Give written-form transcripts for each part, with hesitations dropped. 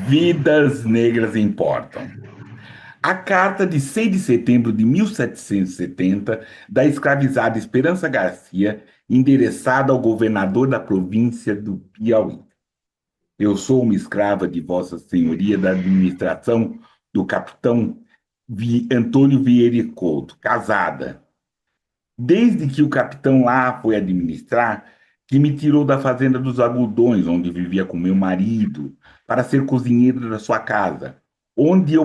Vidas negras importam. A carta de 6 de setembro de 1770 da escravizada Esperança Garcia, endereçada ao governador da província do Piauí. Eu sou uma escrava de Vossa Senhoria da administração do capitão Antônio Vieira Couto, casada. Desde que o capitão lá foi administrar, que me tirou da fazenda dos Agudões, onde vivia com meu marido, para ser cozinheiro da sua casa, onde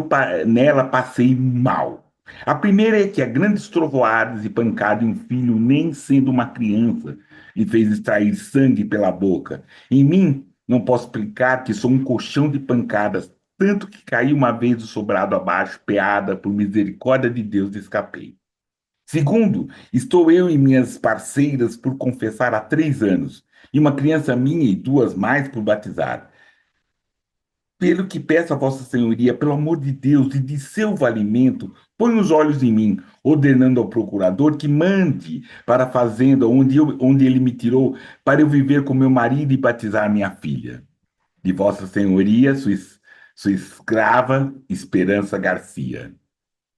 nela passei mal. A primeira é que a grandes trovoadas e pancada em um filho, nem sendo uma criança, lhe fez extrair sangue pela boca. Em mim, não posso explicar que sou um colchão de pancadas, tanto que caí uma vez do sobrado abaixo, peada, por misericórdia de Deus, escapei. Segundo, estou eu e minhas parceiras por confessar há 3 anos, e uma criança minha e duas mais por batizar. Pelo que peço a Vossa Senhoria, pelo amor de Deus e de seu valimento, põe os olhos em mim, ordenando ao procurador que mande para a fazenda onde ele me tirou, para eu viver com meu marido e batizar minha filha. De Vossa Senhoria, sua escrava, Esperança Garcia.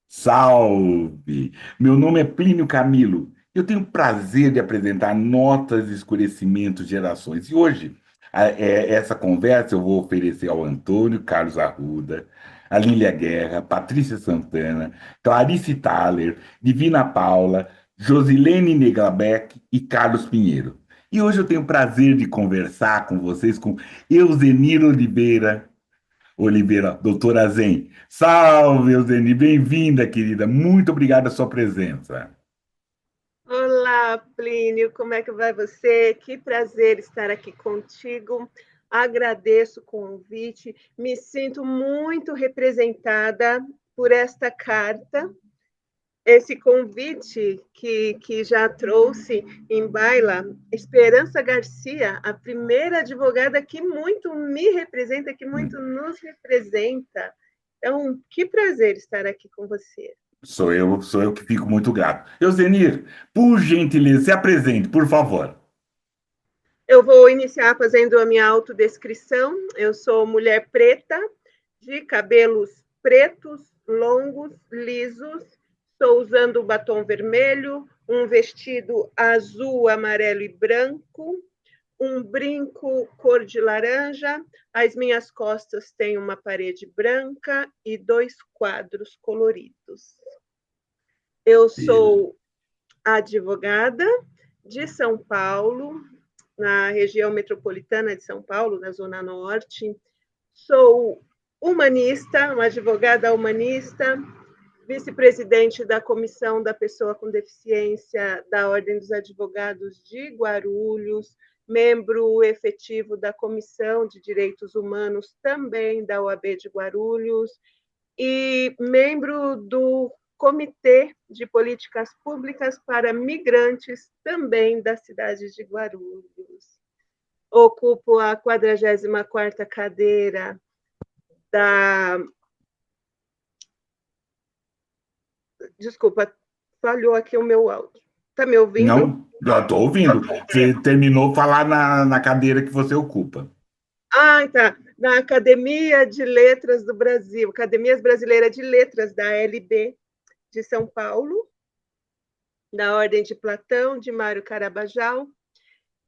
Salve! Meu nome é Plínio Camilo. Eu tenho o prazer de apresentar Notas de Escurecimento Gerações. E hoje, essa conversa eu vou oferecer ao Antônio Carlos Arruda, a Lília Guerra, Patrícia Santana, Clarice Thaler, Divina Paula, Josilene Neglabeck e Carlos Pinheiro. E hoje eu tenho o prazer de conversar com vocês com Euzenir Oliveira, doutora Zen. Salve, Euseni, bem-vinda, querida. Muito obrigada pela sua presença. Olá, Plínio, como é que vai você? Que prazer estar aqui contigo. Agradeço o convite, me sinto muito representada por esta carta, esse convite que já trouxe em baila Esperança Garcia, a primeira advogada que muito me representa, que muito nos representa. Então, que prazer estar aqui com você. Sou eu que fico muito grato. Euzenir, por gentileza, se apresente, por favor. Eu vou iniciar fazendo a minha autodescrição. Eu sou mulher preta, de cabelos pretos, longos, lisos. Estou usando batom vermelho, um vestido azul, amarelo e branco, um brinco cor de laranja. Às minhas costas tem uma parede branca e 2 quadros coloridos. Eu sou advogada de São Paulo, na região metropolitana de São Paulo, na Zona Norte. Sou humanista, uma advogada humanista, vice-presidente da Comissão da Pessoa com Deficiência da Ordem dos Advogados de Guarulhos, membro efetivo da Comissão de Direitos Humanos também da OAB de Guarulhos e membro do Comitê de Políticas Públicas para Migrantes, também da cidade de Guarulhos. Ocupo a 44ª cadeira da... Desculpa, falhou aqui o meu áudio. Está me ouvindo? Não, já estou ouvindo. Você terminou de falar na cadeira que você ocupa. Ah, tá. Na Academia de Letras do Brasil, Academias Brasileiras de Letras, da ALB de São Paulo, da Ordem de Platão, de Mário Carabajal,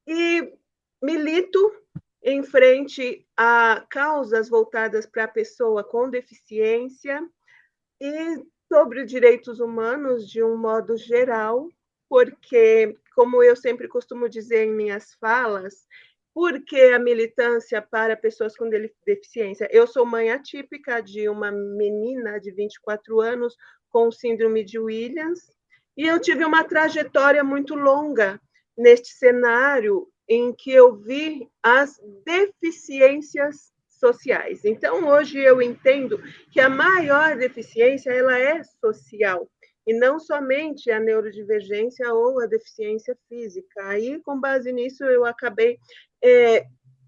e milito em frente a causas voltadas para a pessoa com deficiência e sobre os direitos humanos de um modo geral, porque, como eu sempre costumo dizer em minhas falas, porque a militância para pessoas com deficiência? Eu sou mãe atípica de uma menina de 24 anos com síndrome de Williams, e eu tive uma trajetória muito longa neste cenário em que eu vi as deficiências sociais. Então, hoje eu entendo que a maior deficiência ela é social e não somente a neurodivergência ou a deficiência física. Aí, com base nisso, eu acabei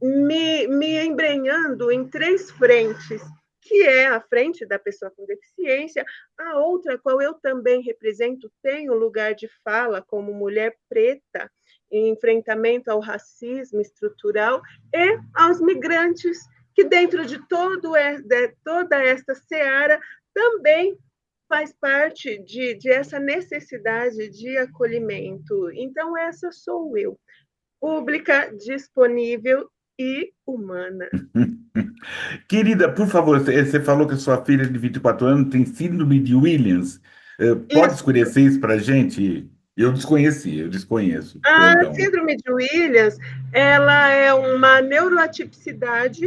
me embrenhando em 3 frentes, que é a frente da pessoa com deficiência, a outra, qual eu também represento, tenho lugar de fala como mulher preta, em enfrentamento ao racismo estrutural e aos migrantes que dentro de toda esta seara também faz parte de essa necessidade de acolhimento. Então, essa sou eu, pública, disponível e humana. Querida, por favor, você falou que a sua filha de 24 anos tem síndrome de Williams. Pode Isso. esclarecer isso para a gente? Eu desconheço, A perdão. síndrome de Williams, ela é uma neuroatipicidade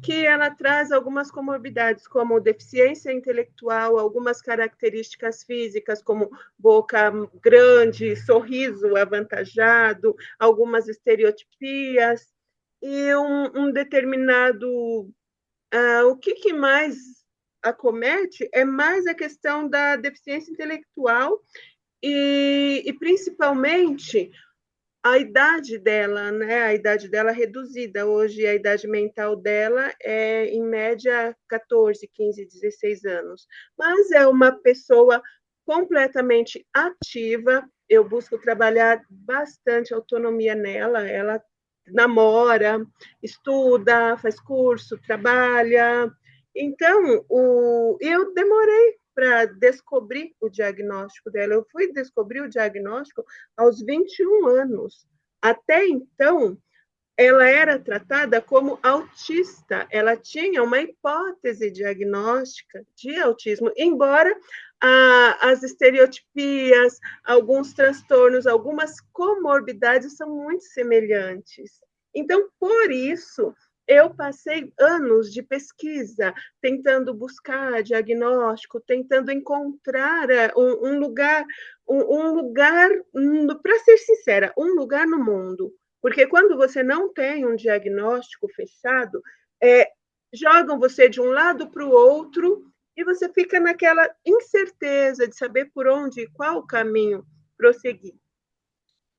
que ela traz algumas comorbidades, como deficiência intelectual, algumas características físicas, como boca grande, sorriso avantajado, algumas estereotipias, e um determinado... o que mais acomete é mais a questão da deficiência intelectual e principalmente a idade dela, né? A idade dela reduzida. Hoje, a idade mental dela é, em média, 14, 15, 16 anos. Mas é uma pessoa completamente ativa. Eu busco trabalhar bastante autonomia nela. Ela namora, estuda, faz curso, trabalha. Então, eu demorei para descobrir o diagnóstico dela. Eu fui descobrir o diagnóstico aos 21 anos. Até então, ela era tratada como autista. Ela tinha uma hipótese diagnóstica de autismo, embora as estereotipias, alguns transtornos, algumas comorbidades são muito semelhantes. Então, por isso, eu passei anos de pesquisa tentando buscar diagnóstico, tentando encontrar um lugar, para ser sincera, um lugar no mundo, porque quando você não tem um diagnóstico fechado, jogam você de um lado para o outro e você fica naquela incerteza de saber por onde, qual caminho prosseguir.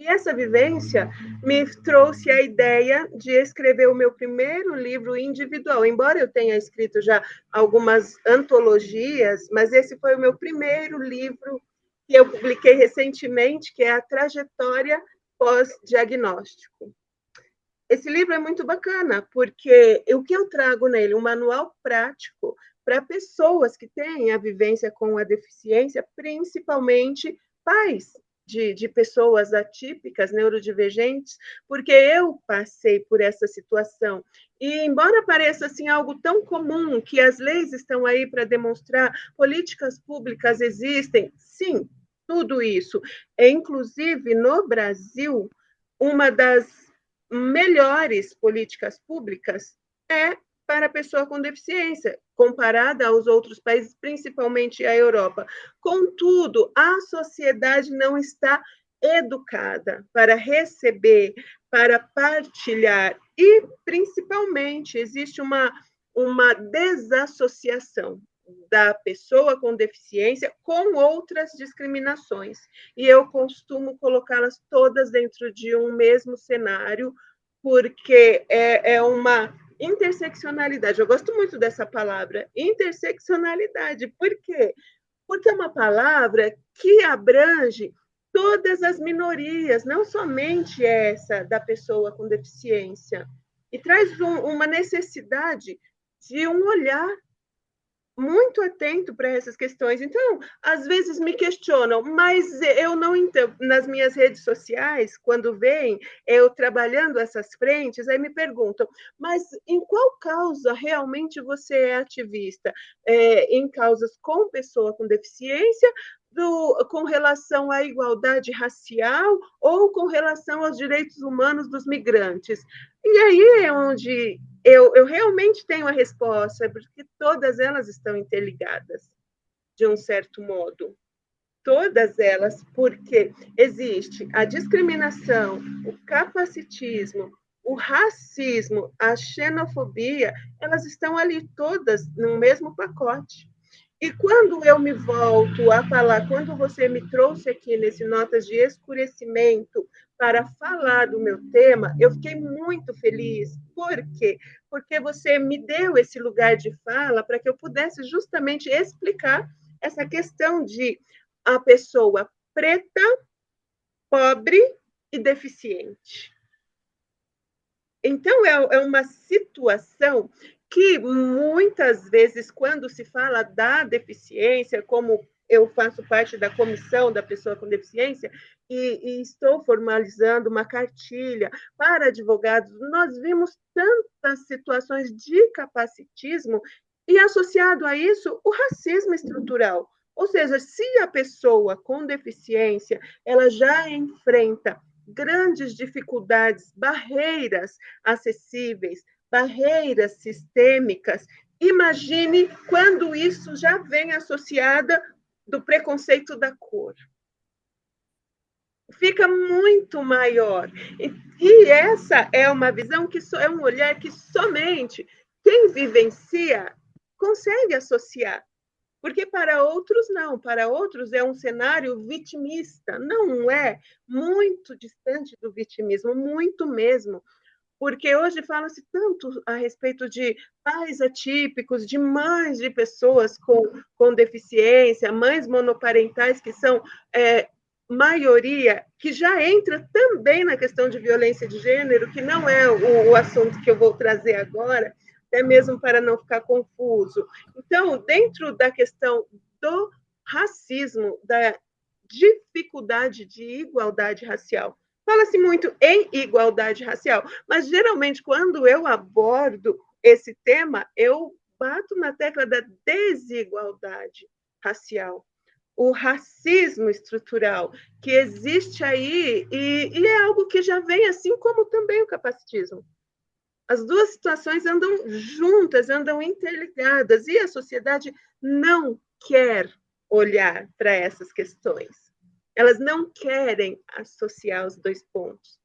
E essa vivência me trouxe a ideia de escrever o meu primeiro livro individual. Embora eu tenha escrito já algumas antologias, mas esse foi o meu primeiro livro que eu publiquei recentemente, que é a trajetória pós-diagnóstico. Esse livro é muito bacana, porque o que eu trago nele? Um manual prático para pessoas que têm a vivência com a deficiência, principalmente pais de pessoas atípicas, neurodivergentes, porque eu passei por essa situação. E, embora pareça assim, algo tão comum, que as leis estão aí para demonstrar, políticas públicas existem, sim, tudo isso. Inclusive, no Brasil, uma das melhores políticas públicas é para a pessoa com deficiência, comparada aos outros países, principalmente a Europa. Contudo, a sociedade não está educada para receber, para partilhar, e, principalmente, existe uma desassociação da pessoa com deficiência com outras discriminações. E eu costumo colocá-las todas dentro de um mesmo cenário, porque é uma interseccionalidade. Eu gosto muito dessa palavra, interseccionalidade. Por quê? Porque é uma palavra que abrange todas as minorias, não somente essa da pessoa com deficiência, e traz uma necessidade de um olhar muito atento para essas questões. Então, às vezes me questionam, mas eu não entendo. Nas minhas redes sociais, quando veem eu trabalhando essas frentes, aí me perguntam, mas em qual causa realmente você é ativista? Em causas com pessoa com deficiência, com relação à igualdade racial ou com relação aos direitos humanos dos migrantes? E aí é onde eu realmente tenho a resposta, porque todas elas estão interligadas, de um certo modo. Todas elas, porque existe a discriminação, o capacitismo, o racismo, a xenofobia, elas estão ali todas no mesmo pacote. E quando eu me volto a falar, quando você me trouxe aqui nesse Notas de Escurecimento para falar do meu tema, eu fiquei muito feliz. Por quê? Porque você me deu esse lugar de fala para que eu pudesse justamente explicar essa questão de a pessoa preta, pobre e deficiente. Então, é uma situação que muitas vezes, quando se fala da deficiência, como eu faço parte da comissão da pessoa com deficiência e estou formalizando uma cartilha para advogados, nós vimos tantas situações de capacitismo e, associado a isso, o racismo estrutural. Ou seja, se a pessoa com deficiência ela já enfrenta grandes dificuldades, barreiras acessíveis, barreiras sistêmicas, imagine quando isso já vem associada do preconceito da cor. Fica muito maior. E essa é uma visão que é um olhar que somente quem vivencia consegue associar. Porque para outros não, para outros é um cenário vitimista, não é muito distante do vitimismo, muito mesmo, porque hoje fala-se tanto a respeito de pais atípicos, de mães de pessoas com deficiência, mães monoparentais que são maioria, que já entra também na questão de violência de gênero, que não é o assunto que eu vou trazer agora, até mesmo para não ficar confuso. Então, dentro da questão do racismo, da dificuldade de igualdade racial, fala-se muito em igualdade racial, mas geralmente quando eu abordo esse tema, eu bato na tecla da desigualdade racial, o racismo estrutural que existe aí e é algo que já vem assim como também o capacitismo. As duas situações andam juntas, andam interligadas e a sociedade não quer olhar para essas questões. Elas não querem associar os dois pontos.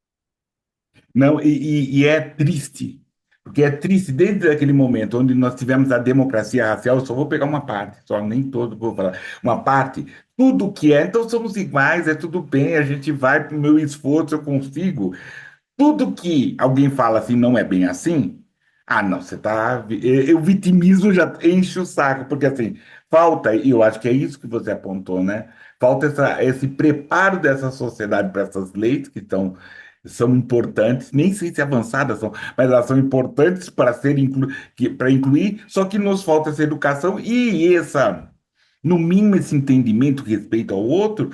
Não, e é triste, porque é triste desde aquele momento onde nós tivemos a democracia racial. Eu só vou pegar uma parte, só nem todo vou falar, uma parte, tudo que é, então somos iguais, é tudo bem, a gente vai para o meu esforço, eu consigo. Tudo que alguém fala assim não é bem assim, ah, não, você tá. O vitimismo já enche o saco, porque assim, falta, e eu acho que é isso que você apontou, né? Falta esse preparo dessa sociedade para essas leis que são importantes, nem sei se avançadas são, mas elas são importantes para para incluir, só que nos falta essa educação e no mínimo, esse entendimento, respeito ao outro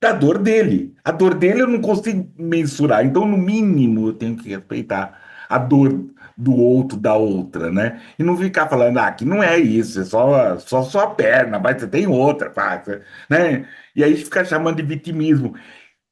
da dor dele. A dor dele eu não consigo mensurar, então, no mínimo, eu tenho que respeitar a dor do outro, da outra, né? E não ficar falando, ah, que não é isso, é só a perna, mas você tem outra, pá, né? E aí fica chamando de vitimismo.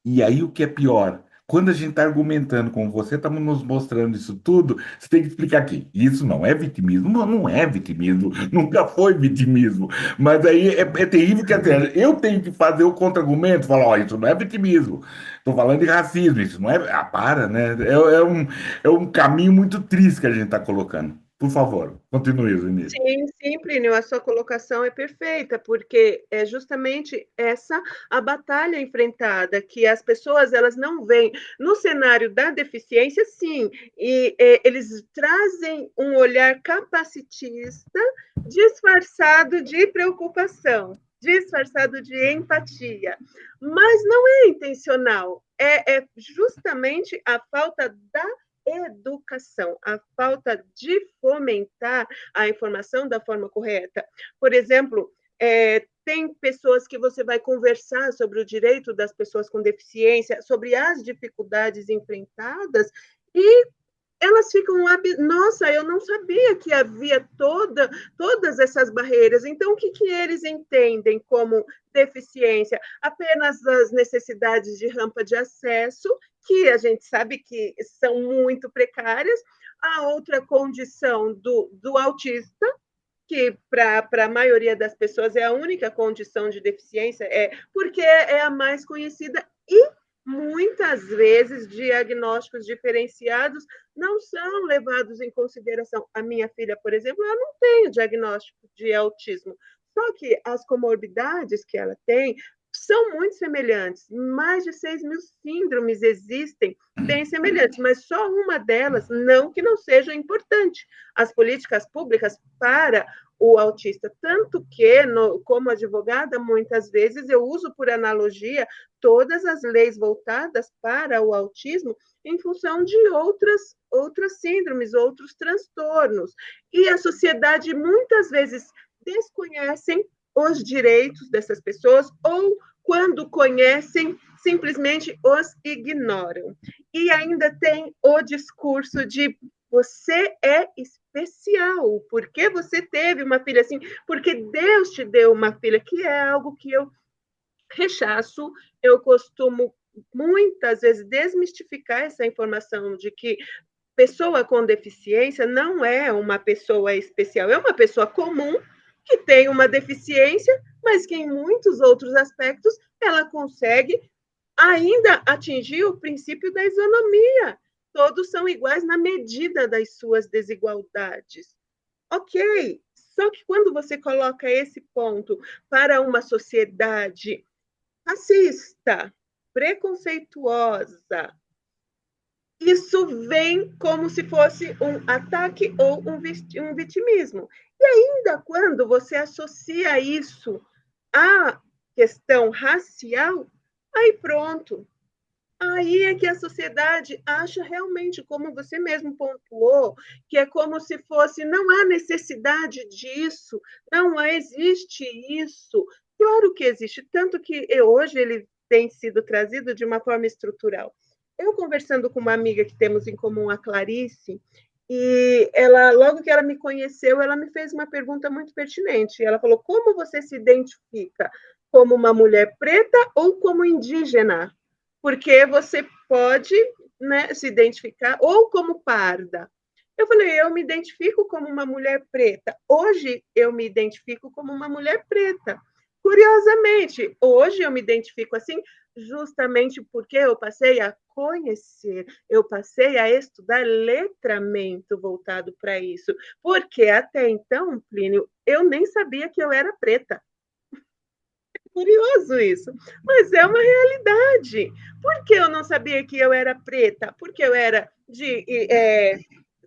E aí o que é pior? Quando a gente está argumentando com você, estamos nos mostrando isso tudo, você tem que explicar que isso não é vitimismo. Não, não é vitimismo, nunca foi vitimismo. Mas aí é terrível que até eu tenho que fazer o contra-argumento, falar, ó, isso não é vitimismo. Estou falando de racismo, isso não é. Ah, para, né? É um caminho muito triste que a gente está colocando. Por favor, continue, Zenir. Sim, sim, Plínio, a sua colocação é perfeita, porque é justamente essa a batalha enfrentada, que as pessoas elas não veem no cenário da deficiência, sim, e eles trazem um olhar capacitista disfarçado de preocupação, disfarçado de empatia, mas não é intencional, é justamente a falta da educação, a falta de fomentar a informação da forma correta. Por exemplo, tem pessoas que você vai conversar sobre o direito das pessoas com deficiência, sobre as dificuldades enfrentadas, e elas ficam, nossa, eu não sabia que havia todas essas barreiras. Então, o que eles entendem como deficiência? Apenas as necessidades de rampa de acesso, que a gente sabe que são muito precárias, a outra condição do autista, que para a maioria das pessoas é a única condição de deficiência, porque é a mais conhecida e muitas vezes diagnósticos diferenciados não são levados em consideração. A minha filha, por exemplo, ela não tem o diagnóstico de autismo, só que as comorbidades que ela tem são muito semelhantes. Mais de 6 mil síndromes existem bem semelhantes, mas só uma delas, não que não seja importante. As políticas públicas para o autista, tanto que, como advogada, muitas vezes eu uso por analogia todas as leis voltadas para o autismo, em função de outras síndromes, outros transtornos. E a sociedade muitas vezes desconhecem os direitos dessas pessoas ou quando conhecem, simplesmente os ignoram. E ainda tem o discurso de você é especial, porque você teve uma filha assim, porque Deus te deu uma filha, que é algo que eu rechaço. Eu costumo muitas vezes desmistificar essa informação de que pessoa com deficiência não é uma pessoa especial, é uma pessoa comum que tem uma deficiência, mas que em muitos outros aspectos ela consegue ainda atingir o princípio da isonomia. Todos são iguais na medida das suas desigualdades. Ok, só que quando você coloca esse ponto para uma sociedade racista, preconceituosa, isso vem como se fosse um ataque ou um vitimismo. E ainda quando você associa isso à questão racial, aí pronto. Aí é que a sociedade acha realmente, como você mesmo pontuou, que é como se fosse, não há necessidade disso, não existe isso. Claro que existe, tanto que hoje ele tem sido trazido de uma forma estrutural. Eu conversando com uma amiga que temos em comum, a Clarice, e ela, logo que ela me conheceu, ela me fez uma pergunta muito pertinente. Ela falou: como você se identifica? Como uma mulher preta ou como indígena? Porque você pode, né, se identificar ou como parda. Eu falei, eu me identifico como uma mulher preta. Hoje eu me identifico como uma mulher preta. Curiosamente, hoje eu me identifico assim justamente porque eu passei a conhecer, eu passei a estudar letramento voltado para isso. Porque até então, Plínio, eu nem sabia que eu era preta. Curioso isso, mas é uma realidade. Por que eu não sabia que eu era preta? Porque eu era de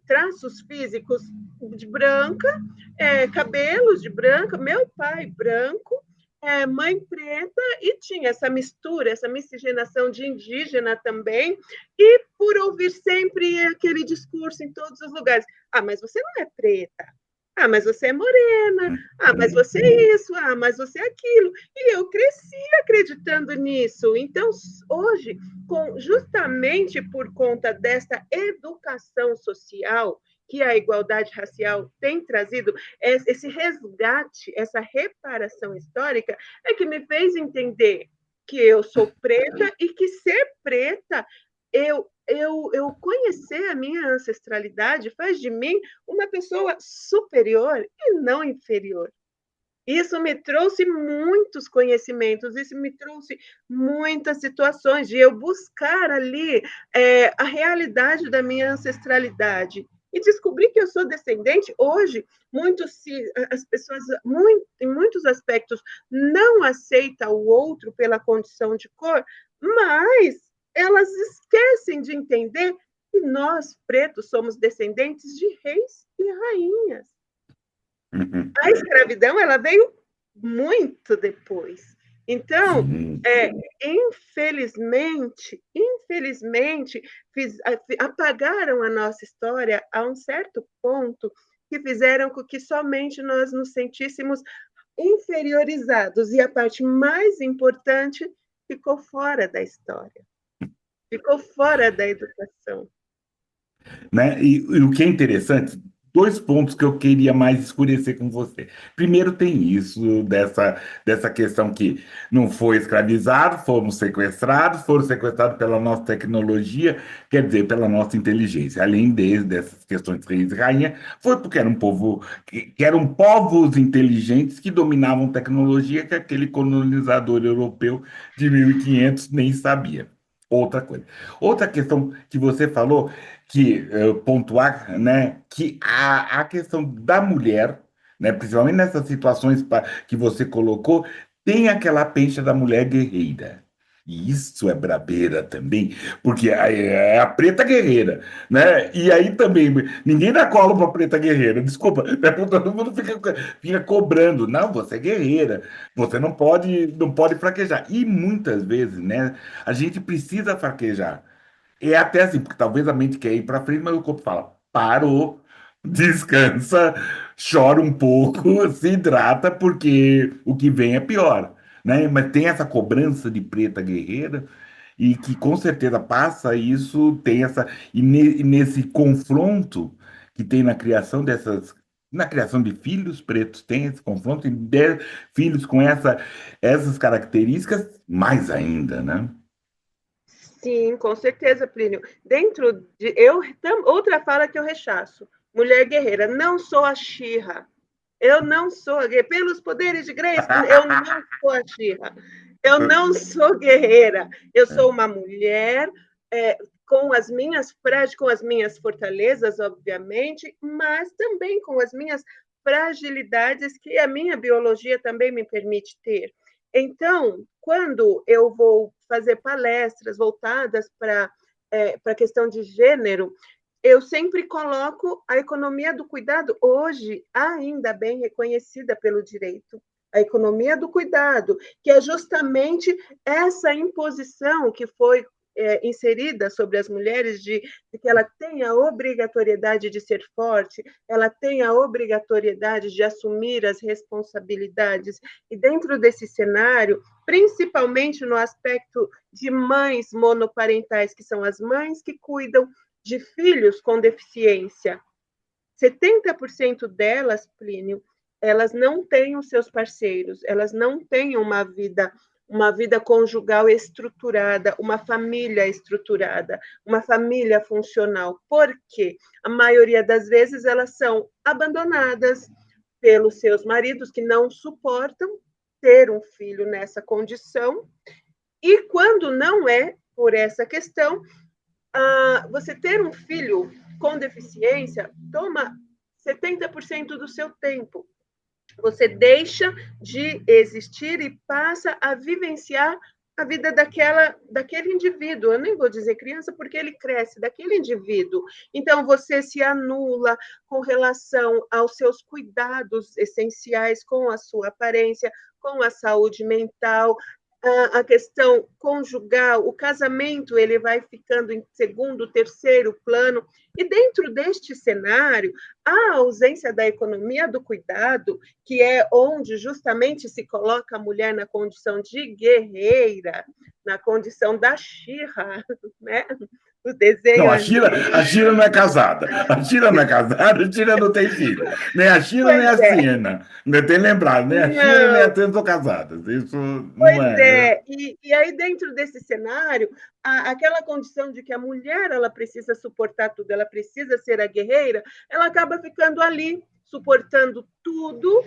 traços físicos de branca, cabelos de branca, meu pai branco, mãe preta, e tinha essa mistura, essa miscigenação de indígena também, e por ouvir sempre aquele discurso em todos os lugares: ah, mas você não é preta, ah, mas você é morena, ah, mas você é isso, ah, mas você é aquilo. E eu cresci acreditando nisso. Então, hoje, justamente por conta dessa educação social que a igualdade racial tem trazido, esse resgate, essa reparação histórica, é que me fez entender que eu sou preta e que ser preta, eu conhecer a minha ancestralidade faz de mim uma pessoa superior e não inferior. Isso me trouxe muitos conhecimentos, isso me trouxe muitas situações de eu buscar ali a realidade da minha ancestralidade. E descobri que eu sou descendente. Hoje, as pessoas, em muitos aspectos, não aceitam o outro pela condição de cor, mas elas esquecem de entender que nós, pretos, somos descendentes de reis e rainhas. A escravidão ela veio muito depois. Então, infelizmente, apagaram a nossa história a um certo ponto que fizeram com que somente nós nos sentíssemos inferiorizados. E a parte mais importante ficou fora da história, ficou fora da educação. Né? E o que é interessante, dois pontos que eu queria mais escurecer com você. Primeiro, tem isso, dessa questão que não foi escravizado, foram sequestrados pela nossa tecnologia, quer dizer, pela nossa inteligência. Além dessas questões de reis e rainha, foi porque era um povo, que eram povos inteligentes que dominavam tecnologia que aquele colonizador europeu de 1500 nem sabia. Outra coisa. Outra questão que você falou que pontuar, né, que a questão da mulher, né, principalmente nessas situações que você colocou, tem aquela pencha da mulher guerreira. E isso é brabeira também, porque é a preta guerreira, né? E aí também, ninguém dá colo para preta guerreira, desculpa, né? Todo mundo fica cobrando. Não, você é guerreira, você não pode fraquejar. E muitas vezes, né, a gente precisa fraquejar. é até assim, porque talvez a mente quer ir para frente, mas o corpo fala, parou, descansa, chora um pouco, se hidrata, porque o que vem é pior, né? Mas tem essa cobrança de preta guerreira, e que com certeza passa isso, tem essa, e nesse confronto que tem na criação dessas, na criação de filhos pretos, tem esse confronto, e de filhos com essas características, mais ainda, né? Sim, com certeza, Plínio. Dentro de outra fala que eu rechaço. Mulher guerreira, não sou a Xirra. Eu não sou a guerreira. Pelos poderes de Grayskull, eu não sou a Xirra. Eu não sou guerreira. Eu sou uma mulher com as minhas com as minhas fortalezas, obviamente, mas também com as minhas fragilidades que a minha biologia também me permite ter. Então, quando eu vou fazer palestras voltadas para a questão de gênero, eu sempre coloco a economia do cuidado, hoje ainda bem reconhecida pelo direito. A economia do cuidado, que é justamente essa imposição que foi inserida sobre as mulheres de que ela tem a obrigatoriedade de ser forte, ela tem a obrigatoriedade de assumir as responsabilidades. E dentro desse cenário, principalmente no aspecto de mães monoparentais, que são as mães que cuidam de filhos com deficiência, 70% delas, Plínio, elas não têm os seus parceiros, elas não têm uma vida conjugal estruturada, uma família estruturada, uma família funcional. Por quê? A maioria das vezes elas são abandonadas pelos seus maridos que não suportam ter um filho nessa condição. E quando não é por essa questão, você ter um filho com deficiência toma 70% do seu tempo. Você deixa de existir e passa a vivenciar a vida daquele indivíduo. Eu nem vou dizer criança, porque ele cresce, daquele indivíduo. Então, você se anula com relação aos seus cuidados essenciais com a sua aparência, com a saúde mental, a questão conjugal, o casamento ele vai ficando em segundo, terceiro plano, e dentro deste cenário, a ausência da economia do cuidado, que é onde justamente se coloca a mulher na condição de guerreira, na condição da Xirra, né? O desenho Não, antigo. A Shira não é casada. A Shira não é casada, a Shira não tem filho. Nem a Shira, nem Pois a é, Siena. Tem lembrado, nem a Shira, nem a não. Tena são casadas. Isso não Pois é. é, e aí dentro desse cenário, aquela condição de que a mulher ela precisa suportar tudo, ela precisa ser a guerreira, ela acaba ficando ali, suportando tudo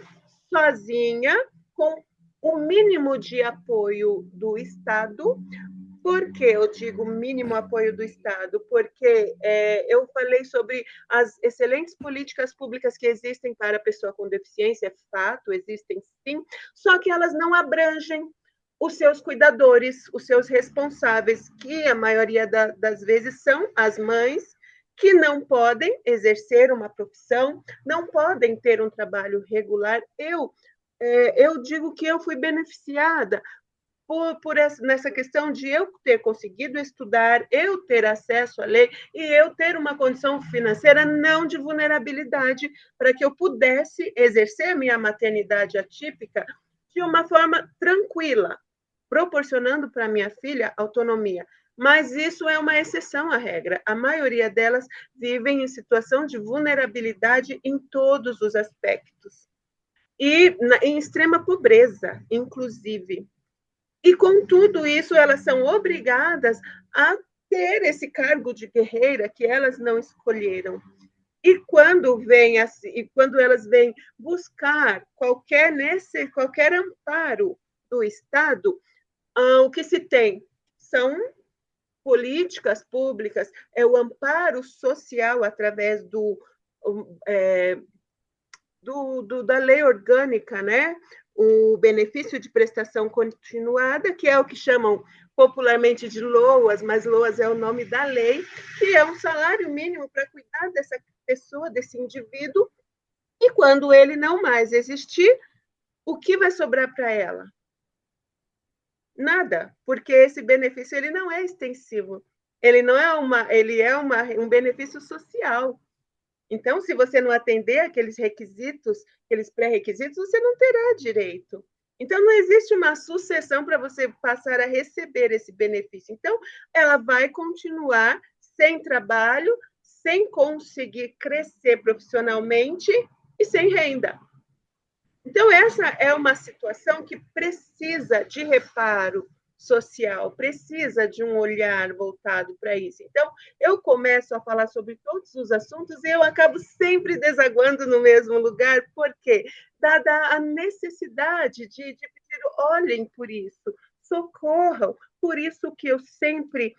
sozinha, com o mínimo de apoio do Estado. Por que eu digo mínimo apoio do Estado? Porque eu falei sobre as excelentes políticas públicas que existem para a pessoa com deficiência, é fato, existem sim, só que elas não abrangem os seus cuidadores, os seus responsáveis, que a maioria das vezes são as mães, que não podem exercer uma profissão, não podem ter um trabalho regular. Eu digo que eu fui beneficiada nessa questão de eu ter conseguido estudar, eu ter acesso à lei e eu ter uma condição financeira não de vulnerabilidade para que eu pudesse exercer minha maternidade atípica de uma forma tranquila, proporcionando para minha filha autonomia. Mas isso é uma exceção à regra. A maioria delas vivem em situação de vulnerabilidade em todos os aspectos. E em extrema pobreza, inclusive. E com tudo isso, elas são obrigadas a ter esse cargo de guerreira que elas não escolheram. E quando elas vêm buscar qualquer amparo do Estado, o que se tem são políticas públicas, é o amparo social através da lei orgânica, né? O benefício de prestação continuada, que é o que chamam popularmente de LOAS, mas LOAS é o nome da lei, que é um salário mínimo para cuidar dessa pessoa, desse indivíduo, e quando ele não mais existir, o que vai sobrar para ela? Nada, porque esse benefício ele não é extensivo. Ele não é ele é um benefício social. Então, se você não atender aqueles requisitos, aqueles pré-requisitos, você não terá direito. Então, não existe uma sucessão para você passar a receber esse benefício. Então, ela vai continuar sem trabalho, sem conseguir crescer profissionalmente e sem renda. Então, essa é uma situação que precisa de reparo social, precisa de um olhar voltado para isso. Então, eu começo a falar sobre todos os assuntos e eu acabo sempre desaguando no mesmo lugar, porque, dada a necessidade de pedir, olhem por isso, socorram, por isso que eu sempre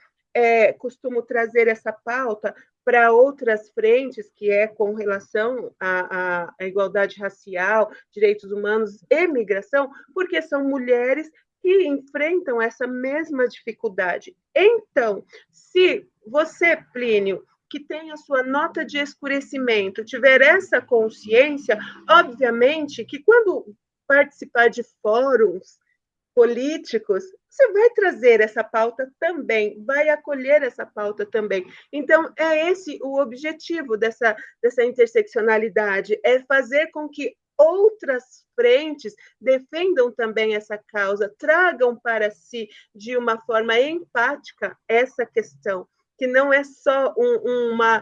costumo trazer essa pauta para outras frentes, que é com relação à igualdade racial, direitos humanos e migração, porque são mulheres que enfrentam essa mesma dificuldade. Então, se você, Plínio, que tem a sua nota de escurecimento, tiver essa consciência, obviamente que quando participar de fóruns políticos, você vai trazer essa pauta também, vai acolher essa pauta também. Então, é esse o objetivo dessa interseccionalidade, é fazer com que outras frentes defendam também essa causa, tragam para si, de uma forma empática, essa questão, que não é só uma...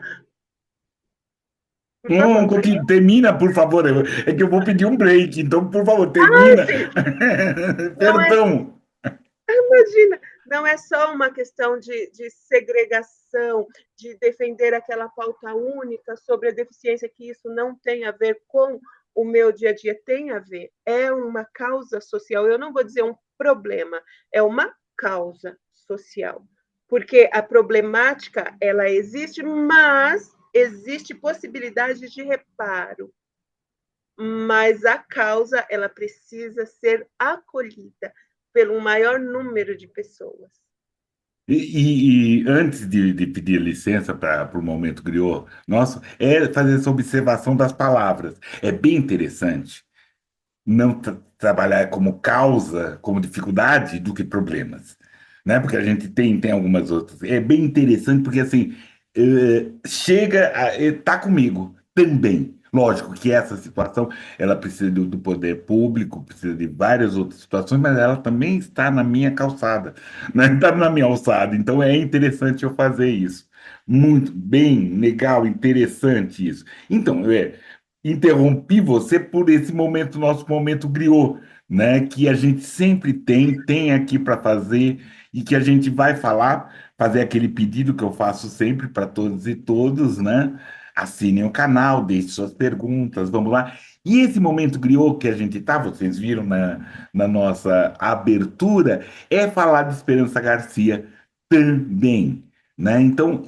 Por Não, favor, termina, por favor. É que eu vou pedir um break, então, por favor, termina. assim, não é Perdão. Imagina, não é só uma questão de segregação, de defender aquela pauta única sobre a deficiência, que isso não tem a ver com o meu dia a dia, tem a ver, é uma causa social, eu não vou dizer um problema, é uma causa social, porque a problemática, ela existe, mas existe possibilidade de reparo, mas a causa, ela precisa ser acolhida pelo maior número de pessoas. E antes de pedir licença para o momento griot, nosso, é fazer essa observação das palavras. É bem interessante não trabalhar como causa, como dificuldade, do que problemas, né? Porque a gente tem algumas outras. É bem interessante porque, assim, chega a tá comigo também. Lógico que essa situação, ela precisa do poder público, precisa de várias outras situações, mas ela também está na minha calçada, né? Está na minha alçada. Então é interessante eu fazer isso. Muito bem, legal, interessante isso. Então, interrompi você por esse momento, nosso momento griot, né? Que a gente sempre tem aqui para fazer e que a gente vai falar, fazer aquele pedido que eu faço sempre para todos e todos, né? Assinem o canal, deixem suas perguntas, vamos lá. E esse momento griot que a gente tá, vocês viram na nossa abertura, é falar de Esperança Garcia também, né? Então,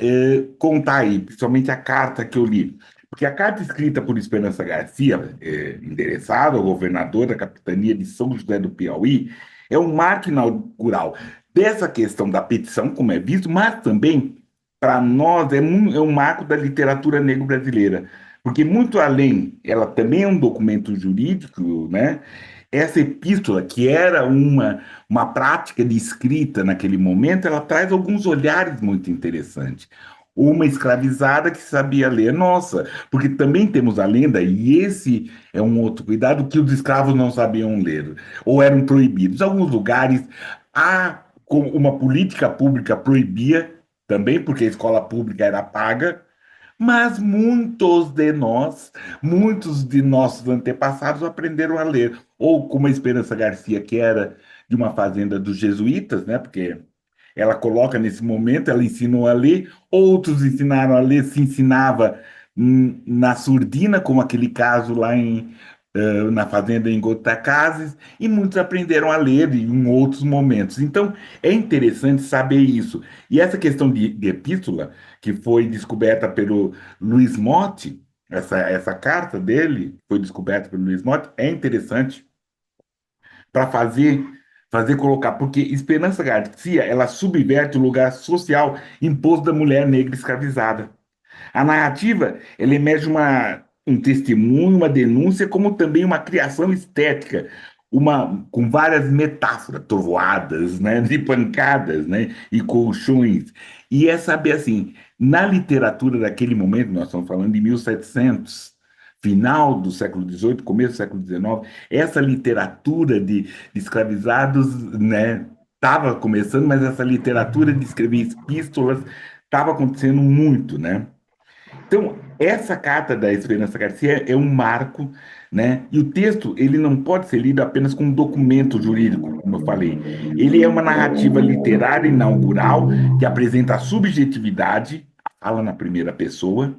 contar aí, principalmente a carta que eu li. Porque a carta escrita por Esperança Garcia, endereçada ao governador da capitania de São José do Piauí, é um marco inaugural dessa questão da petição, como é visto, mas também, para nós, é um marco da literatura negro-brasileira. Porque, muito além, ela também é um documento jurídico, né? Essa epístola, que era uma prática de escrita naquele momento, ela traz alguns olhares muito interessantes. Uma escravizada que sabia ler, nossa, porque também temos a lenda, e esse é um outro cuidado, que os escravos não sabiam ler, ou eram proibidos. Em alguns lugares, uma política pública proibia também, porque a escola pública era paga, mas muitos de nossos antepassados aprenderam a ler, ou como a Esperança Garcia, que era de uma fazenda dos jesuítas, né? Porque ela coloca nesse momento, ela ensinou a ler, outros ensinaram a ler, se ensinava na surdina, como aquele caso lá na fazenda em Goitacazes, e muitos aprenderam a ler em outros momentos. Então, é interessante saber isso. E essa questão de epístola, que foi descoberta pelo Luiz Motti, essa carta dele foi descoberta pelo Luiz Motti, é interessante para fazer colocar, porque Esperança Garcia, ela subverte o lugar social imposto da mulher negra escravizada. A narrativa, ela emerge um testemunho, uma denúncia, como também uma criação estética, com várias metáforas, trovoadas, né, de pancadas, né, e colchões. E é saber assim, na literatura daquele momento, nós estamos falando de 1700, final do século XVIII, começo do século XIX, essa literatura de escravizados, né, estava começando, mas essa literatura de escrever epístolas estava acontecendo muito, né? Então, essa carta da Esperança Garcia é um marco, né? E o texto, ele não pode ser lido apenas como um documento jurídico, como eu falei. Ele é uma narrativa literária inaugural que apresenta a subjetividade, fala na primeira pessoa,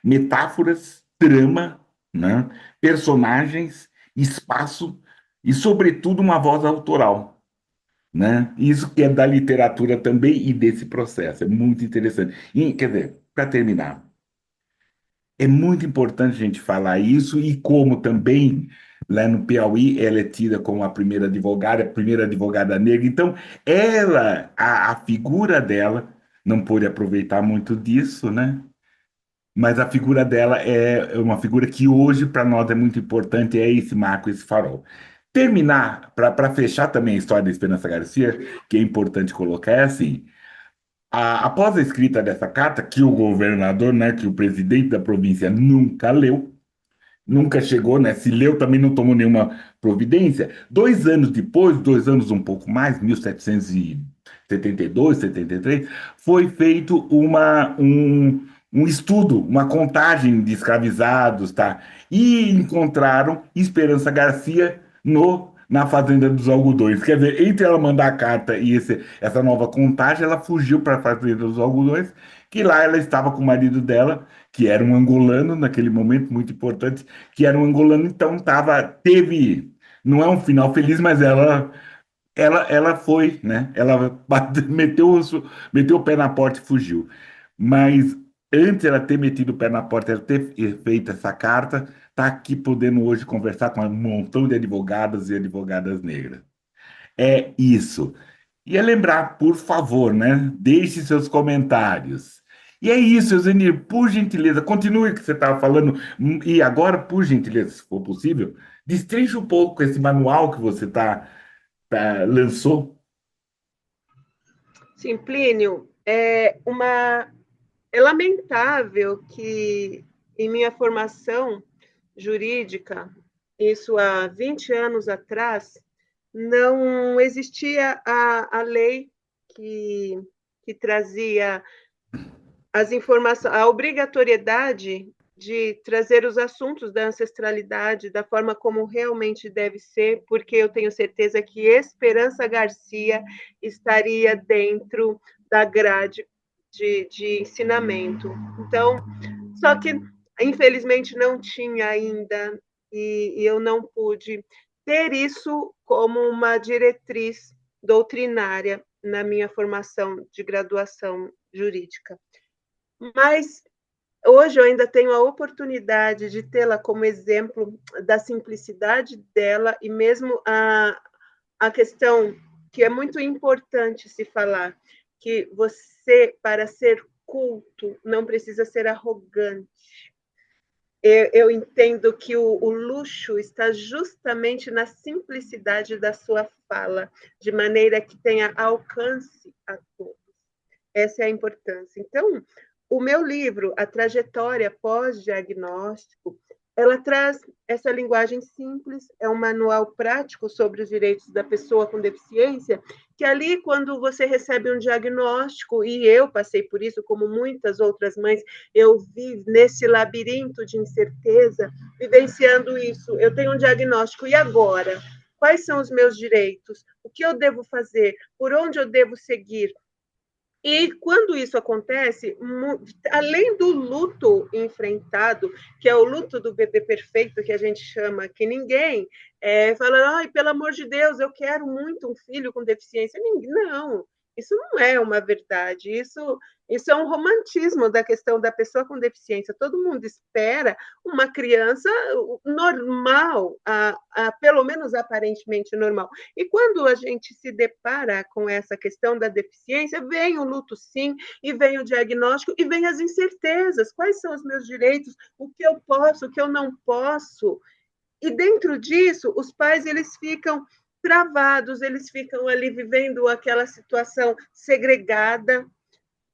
metáforas, trama, né? Personagens, espaço e, sobretudo, uma voz autoral, né? Isso que é da literatura também e desse processo. É muito interessante. E, quer dizer, para terminar, é muito importante a gente falar isso e como também lá no Piauí ela é tida como a primeira advogada negra. Então, a figura dela, não pôde aproveitar muito disso, né? Mas a figura dela é uma figura que hoje para nós é muito importante, é esse marco, esse farol. Terminar, para fechar também a história da Esperança Garcia, que é importante colocar, é assim, após a escrita dessa carta, que o governador, né, que o presidente da província nunca leu, nunca chegou, né? Se leu, também não tomou nenhuma providência. 2 anos depois, 2 anos um pouco mais, 1772, 73, foi feito um estudo, uma contagem de escravizados, tá? E encontraram Esperança Garcia na Fazenda dos Algodões. Quer dizer, entre ela mandar a carta e essa nova contagem, ela fugiu para a Fazenda dos Algodões, que lá ela estava com o marido dela, que era um angolano naquele momento muito importante, que era um angolano, então não é um final feliz, mas ela foi, né? Ela meteu o pé na porta e fugiu. Mas antes ela ter metido o pé na porta, ela ter feito essa carta, tá aqui podendo hoje conversar com um montão de advogadas e advogadas negras. É isso. E é lembrar, por favor, né? Deixe seus comentários. E é isso, Eusenir, por gentileza, continue o que você estava falando. E agora, por gentileza, se for possível, destrinche um pouco esse manual que você lançou. Sim, Plínio, é lamentável que em minha formação jurídica, isso há 20 anos atrás, não existia a lei que trazia as informações, a obrigatoriedade de trazer os assuntos da ancestralidade da forma como realmente deve ser, porque eu tenho certeza que Esperança Garcia estaria dentro da grade de ensinamento. Então, só que, infelizmente, não tinha ainda, e eu não pude ter isso como uma diretriz doutrinária na minha formação de graduação jurídica. Mas hoje eu ainda tenho a oportunidade de tê-la como exemplo da simplicidade dela e mesmo a questão que é muito importante se falar, que você, para ser culto, não precisa ser arrogante. Eu entendo que o luxo está justamente na simplicidade da sua fala, de maneira que tenha alcance a todos. Essa é a importância. Então, o meu livro, A Trajetória Pós-Diagnóstico, ela traz essa linguagem simples, é um manual prático sobre os direitos da pessoa com deficiência, que ali, quando você recebe um diagnóstico, e eu passei por isso, como muitas outras mães, eu vi nesse labirinto de incerteza, vivenciando isso. Eu tenho um diagnóstico, e agora? Quais são os meus direitos? O que eu devo fazer? Por onde eu devo seguir? E quando isso acontece, além do luto enfrentado, que é o luto do bebê perfeito, que a gente chama, que ninguém fala, ai, pelo amor de Deus, eu quero muito um filho com deficiência. Não, isso não é uma verdade, isso é um romantismo da questão da pessoa com deficiência. Todo mundo espera uma criança normal, pelo menos aparentemente normal. E quando a gente se depara com essa questão da deficiência, vem o luto sim, e vem o diagnóstico, e vem as incertezas. Quais são os meus direitos? O que eu posso, o que eu não posso? E dentro disso, os pais eles ficam travados, eles ficam ali vivendo aquela situação segregada,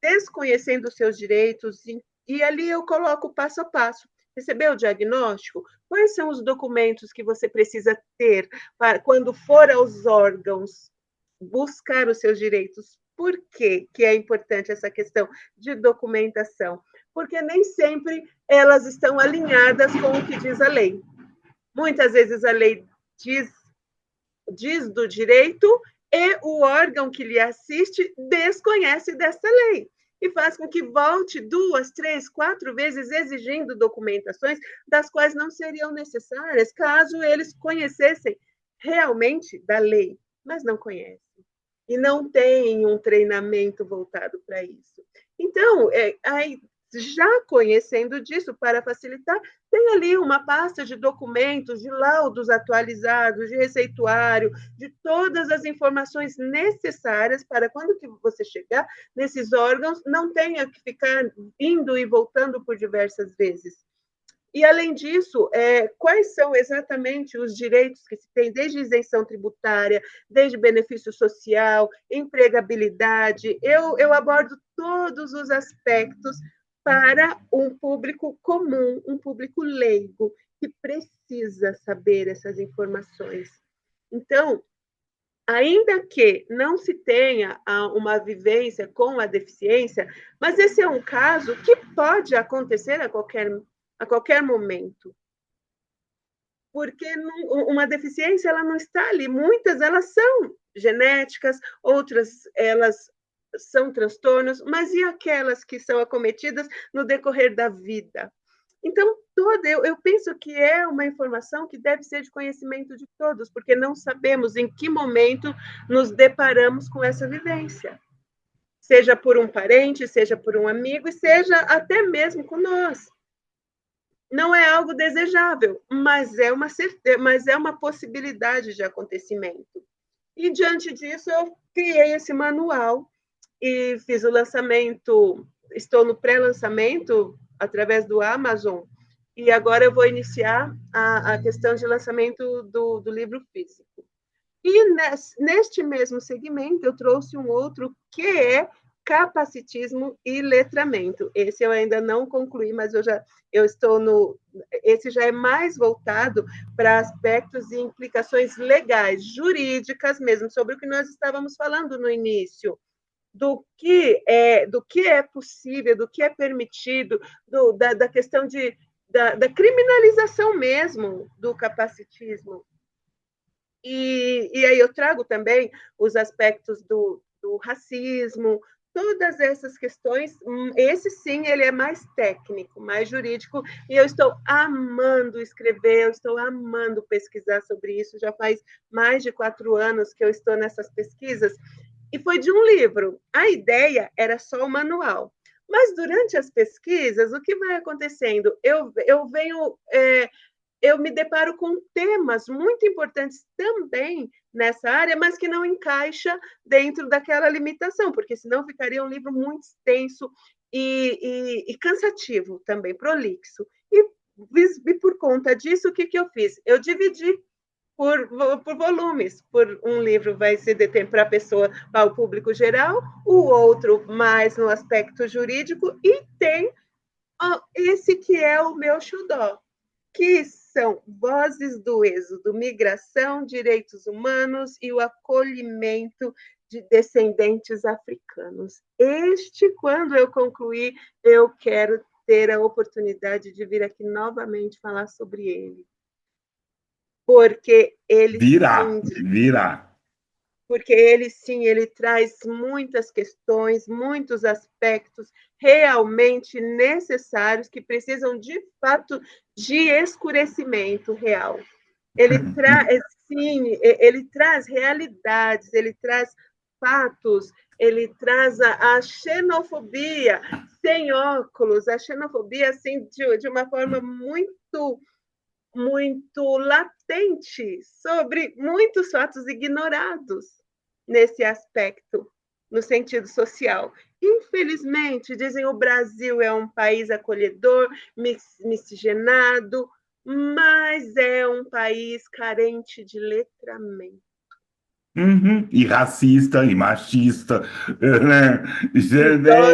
desconhecendo os seus direitos, e ali eu coloco passo a passo. Recebeu o diagnóstico? Quais são os documentos que você precisa ter para, quando for aos órgãos buscar os seus direitos? Por que é importante essa questão de documentação? Porque nem sempre elas estão alinhadas com o que diz a lei. Muitas vezes a lei diz do direito e o órgão que lhe assiste desconhece dessa lei e faz com que volte 2, 3, 4 vezes exigindo documentações das quais não seriam necessárias caso eles conhecessem realmente da lei, mas não conhecem e não têm um treinamento voltado para isso. Então, aí, já conhecendo disso, para facilitar, tem ali uma pasta de documentos, de laudos atualizados, de receituário, de todas as informações necessárias para quando que você chegar nesses órgãos, não tenha que ficar indo e voltando por diversas vezes. E, além disso, quais são exatamente os direitos que se tem, desde isenção tributária, desde benefício social, empregabilidade. Eu abordo todos os aspectos para um público comum, um público leigo, que precisa saber essas informações. Então, ainda que não se tenha uma vivência com a deficiência, mas esse é um caso que pode acontecer a qualquer momento. Porque uma deficiência ela não está ali. Muitas elas são genéticas, outras elas são transtornos, mas e aquelas que são acometidas no decorrer da vida? Então, eu penso que é uma informação que deve ser de conhecimento de todos, porque não sabemos em que momento nos deparamos com essa vivência. Seja por um parente, seja por um amigo, e seja até mesmo com nós. Não é algo desejável, mas é uma certeza, mas é uma possibilidade de acontecimento. E diante disso, eu criei esse manual e fiz o lançamento. Estou no pré-lançamento através do Amazon, e agora eu vou iniciar a questão de lançamento do livro físico. E neste mesmo segmento, eu trouxe um outro que é capacitismo e letramento. Esse eu ainda não concluí, mas eu estou no. Esse já é mais voltado para aspectos e implicações legais, jurídicas mesmo, sobre o que nós estávamos falando no início. Do que é possível, do que é permitido, da questão da criminalização mesmo do capacitismo. E aí eu trago também os aspectos do racismo, todas essas questões. Esse sim, ele é mais técnico, mais jurídico, e eu estou amando escrever, eu estou amando pesquisar sobre isso. Já faz mais de 4 anos que eu estou nessas pesquisas, e foi de um livro. A ideia era só o manual. Mas durante as pesquisas, o que vai acontecendo? Eu me deparo com temas muito importantes também nessa área, mas que não encaixa dentro daquela limitação, porque senão ficaria um livro muito extenso e cansativo também, prolixo. E por conta disso, o que eu fiz? Eu dividi por volumes. Por um livro vai ser para a pessoa, para o público geral, o outro mais no aspecto jurídico, e tem esse que é o meu xodó, que são Vozes do Êxodo, Migração, Direitos Humanos e o Acolhimento de Descendentes Africanos. Quando eu concluir, eu quero ter a oportunidade de vir aqui novamente falar sobre ele. Porque ele virá. Porque ele traz muitas questões, muitos aspectos realmente necessários que precisam, de fato, de escurecimento real. Ele traz realidades, ele traz fatos, ele traz a xenofobia sem óculos, a xenofobia assim, de uma forma muito latente sobre muitos fatos ignorados nesse aspecto, no sentido social. Infelizmente, dizem que o Brasil é um país acolhedor, miscigenado, mas é um país carente de letramento. Uhum. E racista, e machista, né?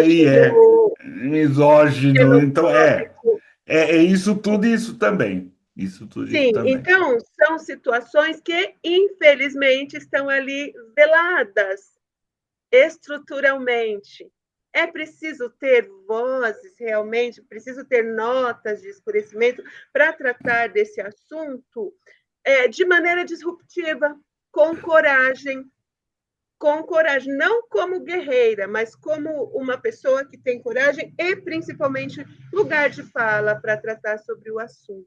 E é Misógino, misógino. Então, xenofóbico. é isso tudo, isso também. Isso tudo, isso Sim, também. então são situações que, infelizmente, estão ali veladas estruturalmente. É preciso ter vozes, realmente, preciso ter notas de esclarecimento para tratar desse assunto de maneira disruptiva, com coragem, não como guerreira, mas como uma pessoa que tem coragem e, principalmente, lugar de fala para tratar sobre o assunto.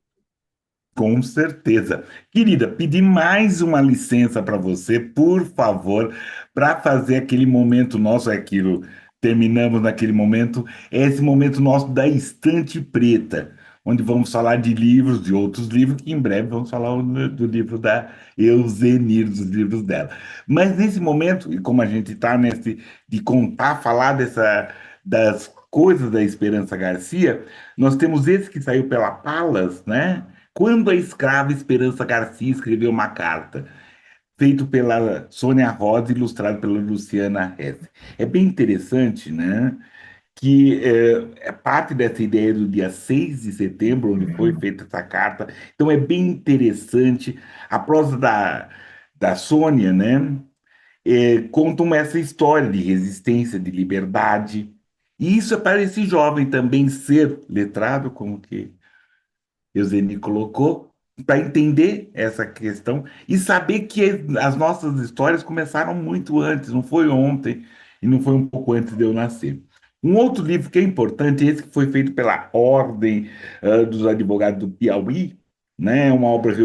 Com certeza. Querida, pedi mais uma licença para você, por favor, para fazer aquele momento nosso, aquilo, terminamos naquele momento, é esse momento nosso da Estante Preta, onde vamos falar de livros, de outros livros, que em breve vamos falar do livro da Euzenir, dos livros dela. Mas nesse momento, e como a gente está nesse, de contar, falar das coisas da Esperança Garcia, nós temos esse que saiu pela Palas, né? Quando a escrava Esperança Garcia escreveu uma carta, feito pela Sônia Rosa, ilustrado pela Luciana Hesse. É bem interessante, né? Que é parte dessa ideia do dia 6 de setembro, onde foi feita essa carta. Então é bem interessante. A prosa da Sônia, né? Contam essa história de resistência, de liberdade. E isso é para esse jovem também ser letrado, como que Euseni colocou, para entender essa questão e saber que as nossas histórias começaram muito antes, não foi ontem e não foi um pouco antes de eu nascer. Um outro livro que é importante, esse que foi feito pela Ordem dos Advogados do Piauí, né, uma obra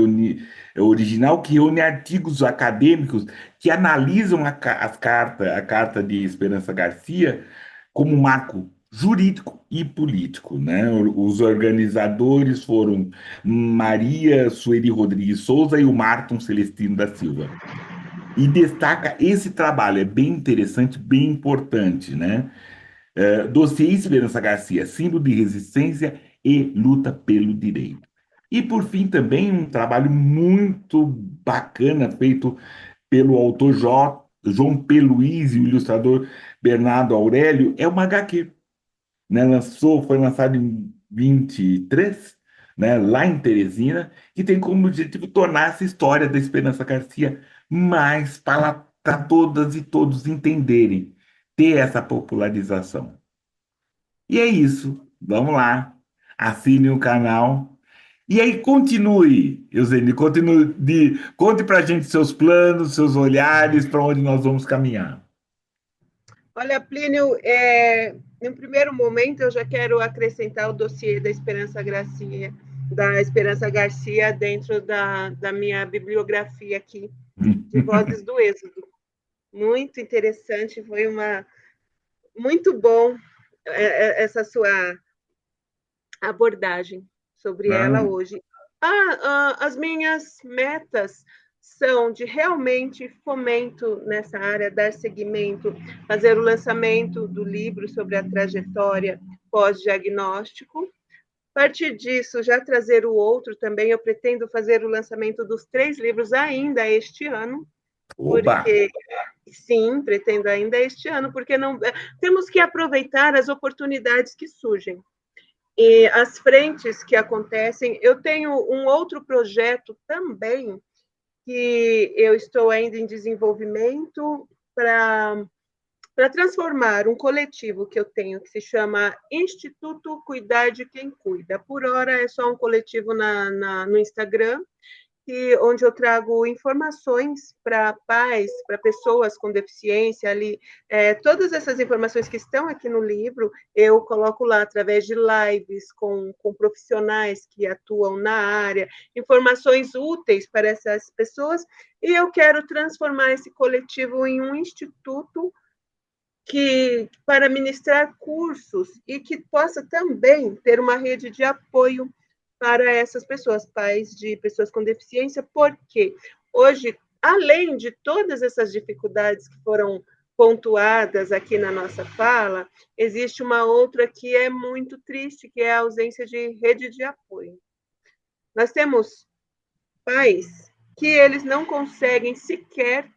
original que reúne artigos acadêmicos que analisam a carta de Esperança Garcia como um marco jurídico e político, né? Os organizadores foram Maria Sueli Rodrigues Souza e o Marton Celestino da Silva. E destaca esse trabalho, é bem interessante, bem importante, né? Dossiê Esperança Garcia, símbolo de resistência e luta pelo direito. E, por fim, também um trabalho muito bacana feito pelo autor João P. Luiz e o ilustrador Bernardo Aurélio, é uma HQ, né? Foi lançado em 23, né? Lá em Teresina, que tem como objetivo tornar essa história da Esperança Garcia mais para todas e todos entenderem, ter essa popularização. E é isso. Vamos lá. Assine o canal. E aí, continue, Eusênio, conte para a gente seus planos, seus olhares, para onde nós vamos caminhar. Olha, Plínio, no primeiro momento eu já quero acrescentar o dossiê da Esperança Garcia dentro da minha bibliografia aqui, de Vozes do Êxodo. Muito interessante, foi muito bom essa sua abordagem sobre ela Não, hoje. As minhas metas são de realmente fomento nessa área, dar seguimento, fazer o lançamento do livro sobre a trajetória pós-diagnóstico. A partir disso, já trazer o outro também, eu pretendo fazer o lançamento dos 3 livros ainda este ano, oba! porque sim, pretendo ainda este ano, porque não temos que aproveitar as oportunidades que surgem. E as frentes que acontecem, eu tenho um outro projeto também que eu estou ainda em desenvolvimento para transformar um coletivo que eu tenho que se chama Instituto Cuidar de Quem Cuida. Por hora é só um coletivo no Instagram, onde eu trago informações para pais, para pessoas com deficiência ali. Todas essas informações que estão aqui no livro, eu coloco lá através de lives com profissionais que atuam na área, informações úteis para essas pessoas, e eu quero transformar esse coletivo em um instituto para ministrar cursos e que possa também ter uma rede de apoio para essas pessoas, pais de pessoas com deficiência, porque hoje, além de todas essas dificuldades que foram pontuadas aqui na nossa fala, existe uma outra que é muito triste, que é a ausência de rede de apoio. Nós temos pais que eles não conseguem sequer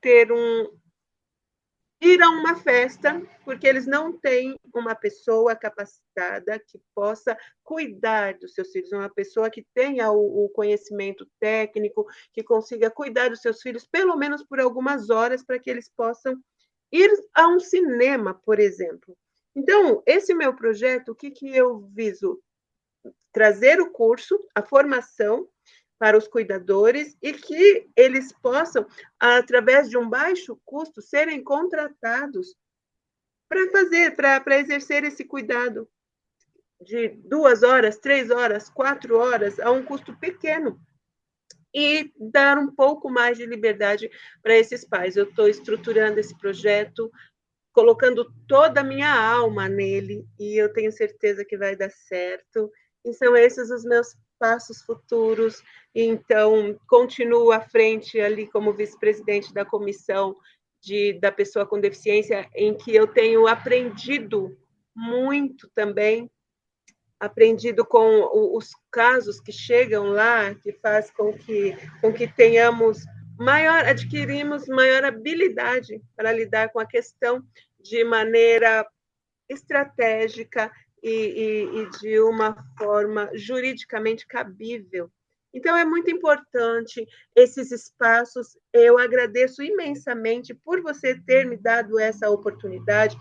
ir a uma festa, porque eles não têm uma pessoa capacitada que possa cuidar dos seus filhos, uma pessoa que tenha o conhecimento técnico, que consiga cuidar dos seus filhos, pelo menos por algumas horas, para que eles possam ir a um cinema, por exemplo. Então, esse meu projeto, o que eu viso? Trazer o curso, a formação para os cuidadores e que eles possam, através de um baixo custo, serem contratados para para exercer esse cuidado de 2 horas, 3 horas, 4 horas, a um custo pequeno. E dar um pouco mais de liberdade para esses pais. Eu estou estruturando esse projeto, colocando toda a minha alma nele, e eu tenho certeza que vai dar certo. E são esses os meus passos futuros. Então, continuo à frente ali como vice-presidente da comissão da pessoa com deficiência, em que eu tenho aprendido muito também, aprendido com os casos que chegam lá, que faz com que adquirimos maior habilidade para lidar com a questão de maneira estratégica e de uma forma juridicamente cabível. Então, é muito importante esses espaços. Eu agradeço imensamente por você ter me dado essa oportunidade,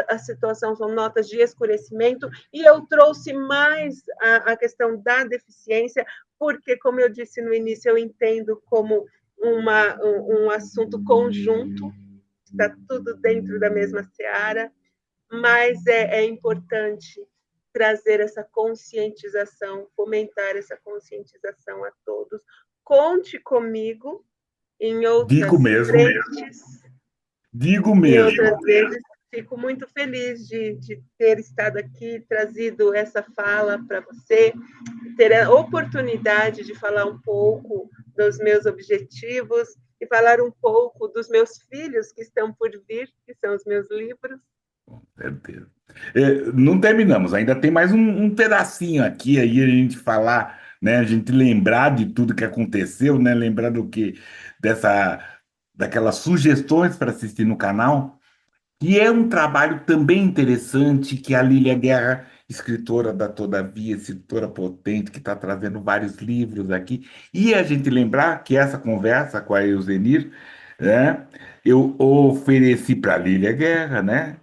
a situação são notas de escurecimento, e eu trouxe mais a questão da deficiência, porque, como eu disse no início, eu entendo como um assunto conjunto, está tudo dentro da mesma seara, mas é importante trazer essa conscientização, fomentar essa conscientização a todos. Conte comigo em Digo outras mesmo, frentes, digo em outras mesmo. vezes. Fico muito feliz de ter estado aqui, trazido essa fala para você, ter a oportunidade de falar um pouco dos meus objetivos e falar um pouco dos meus filhos que estão por vir, que são os meus livros. Com certeza. Não terminamos, ainda tem mais um pedacinho aqui, aí a gente falar, né, a gente lembrar de tudo que aconteceu, né, lembrar do que, dessa, daquelas sugestões para assistir no canal. E é um trabalho também interessante que a Lília Guerra, escritora da Todavia, escritora potente, que está trazendo vários livros aqui, e a gente lembrar que essa conversa com a Euzenir, né, eu ofereci para a Lília Guerra, né,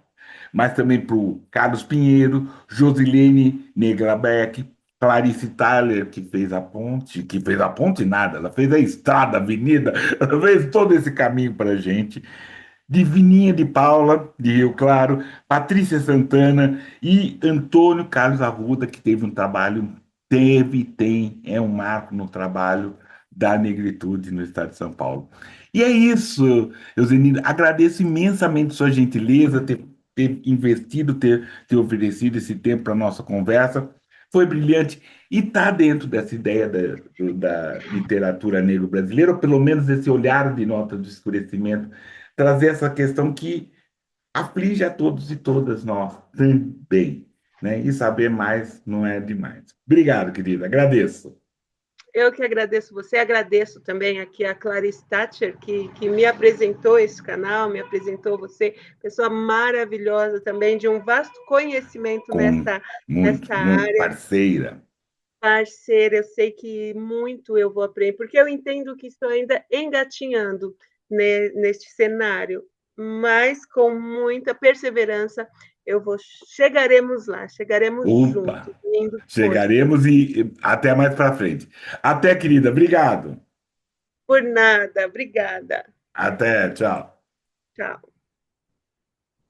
mas também para o Carlos Pinheiro, Josilene Negrabeck, Clarice Tyler, que fez a ponte nada, ela fez a estrada, a avenida, ela fez todo esse caminho para a gente. Divininha de Paula, de Rio Claro, Patrícia Santana e Antônio Carlos Arruda, que teve um trabalho, é um marco no trabalho da negritude no estado de São Paulo. E é isso, Euzenir, agradeço imensamente sua gentileza, ter investido, ter oferecido esse tempo para a nossa conversa. Foi brilhante e está dentro dessa ideia da literatura negro-brasileira, ou pelo menos esse olhar de nota do escurecimento, trazer essa questão que aflige a todos e todas nós também, né? E saber mais não é demais. Obrigado, querida, agradeço. Eu que agradeço você, agradeço também aqui a Clarice Thatcher, que me apresentou esse canal, me apresentou você, pessoa maravilhosa também, de um vasto conhecimento Com muito, nesta muito área. parceira. Parceira, eu sei que muito eu vou aprender, porque eu entendo que estou ainda engatinhando neste cenário, mas com muita perseverança chegaremos lá, chegaremos Opa, juntos, unindo forças. chegaremos e até mais para frente. Até, querida, obrigado. Por nada, obrigada. Até, tchau. Tchau.